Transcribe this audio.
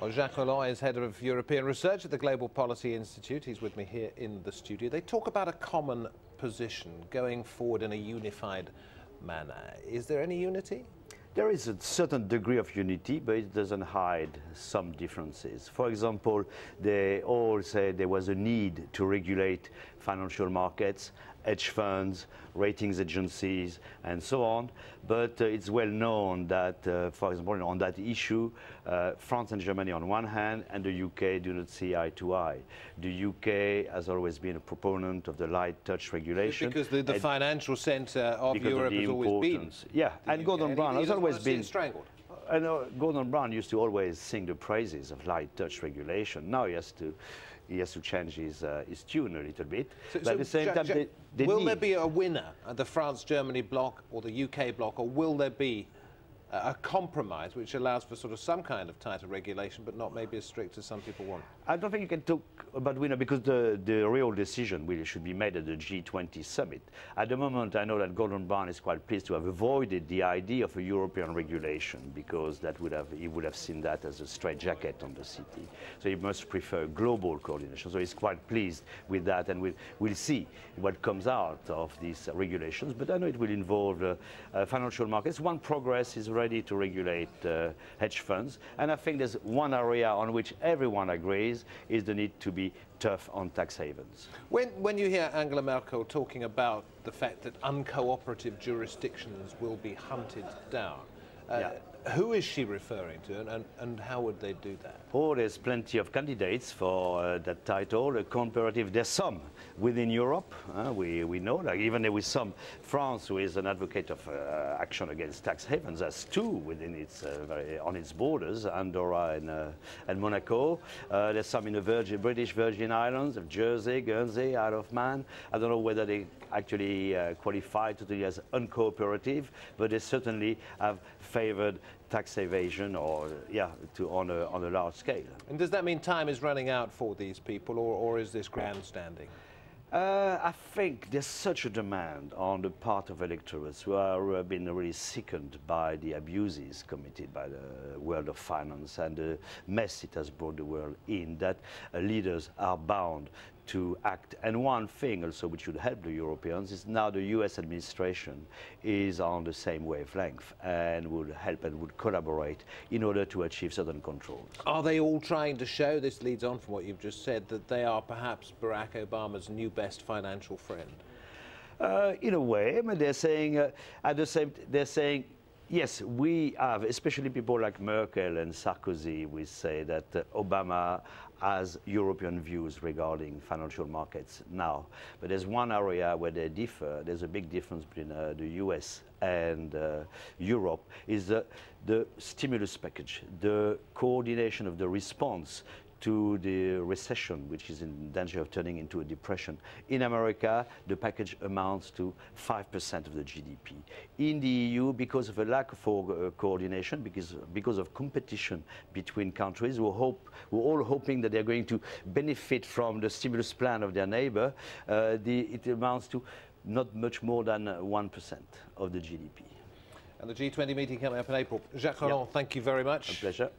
Well, Jacques Reland is head of European research at the Global Policy Institute. He's with me here in the studio. They talk about a common position going forward in a unified manner. Is there any unity? There is a certain degree of unity, but it doesn't hide some differences. For example, they all say there was a need to regulate financial markets, hedge funds, ratings agencies, and so on. But it's well known that, for example, on that issue, France and Germany on one hand, and the UK do not see eye to eye. The UK has always been a proponent of the light touch regulation. Because the financial centre of Europe has always been. Yeah, and Gordon Brown has always been strangled. I know Gordon Brown used to always sing the praises of light touch regulation. Now he has to change his tune a little bit. But at the same time, will there be a winner at the France-Germany bloc or the UK bloc, or will there be a compromise which allows for sort of some kind of tighter regulation, but not maybe as strict as some people want? I don't think you can talk about winner, because the real decision really should be made at the G20 summit. At the moment, I know that Gordon Brown is quite pleased to have avoided the idea of a European regulation, because he would have seen that as a straitjacket on the city. So he must prefer global coordination. So he's quite pleased with that, and we'll see what comes out of these regulations. But I know it will involve financial markets. One progress is ready to regulate hedge funds, and I think there's one area on which everyone agrees is the need to be tough on tax havens. When you hear Angela Merkel talking about the fact that uncooperative jurisdictions will be hunted down, who is she referring to, and how would they do that? Oh, there's plenty of candidates for that title. Comparative, there's some within Europe. We know, like even there was some. France, who is an advocate of action against tax havens, has two within its on its borders, Andorra and Monaco. There's some in the British Virgin Islands, of Jersey, Guernsey, Isle of Man. I don't know whether they actually qualify totally as uncooperative, but they certainly have favored tax evasion, or on a large scale. And does that mean time is running out for these people, or is this grandstanding? I think there's such a demand on the part of electorates who have been really sickened by the abuses committed by the world of finance and the mess it has brought the world in, that leaders are bound to act. And one thing also which should help the Europeans is now the US administration is on the same wavelength and would help and would collaborate in order to achieve certain controls. Are they all trying to show, this leads on from what you've just said, that they are perhaps Barack Obama's new best financial friend? In a way, I mean, they're saying yes, we have, especially people like Merkel and Sarkozy, we say that Obama has European views regarding financial markets now. But there's one area where they differ. There's a big difference between the US and Europe, is the stimulus package, the coordination of the response to the recession, which is in danger of turning into a depression. In America, the package amounts to 5% of the GDP. In the EU, because of a lack of coordination, because of competition between countries, we're all hoping that they're going to benefit from the stimulus plan of their neighbor, it amounts to not much more than 1% of the GDP. And the G20 meeting coming up in April. Jacques Reland, thank you very much. A pleasure.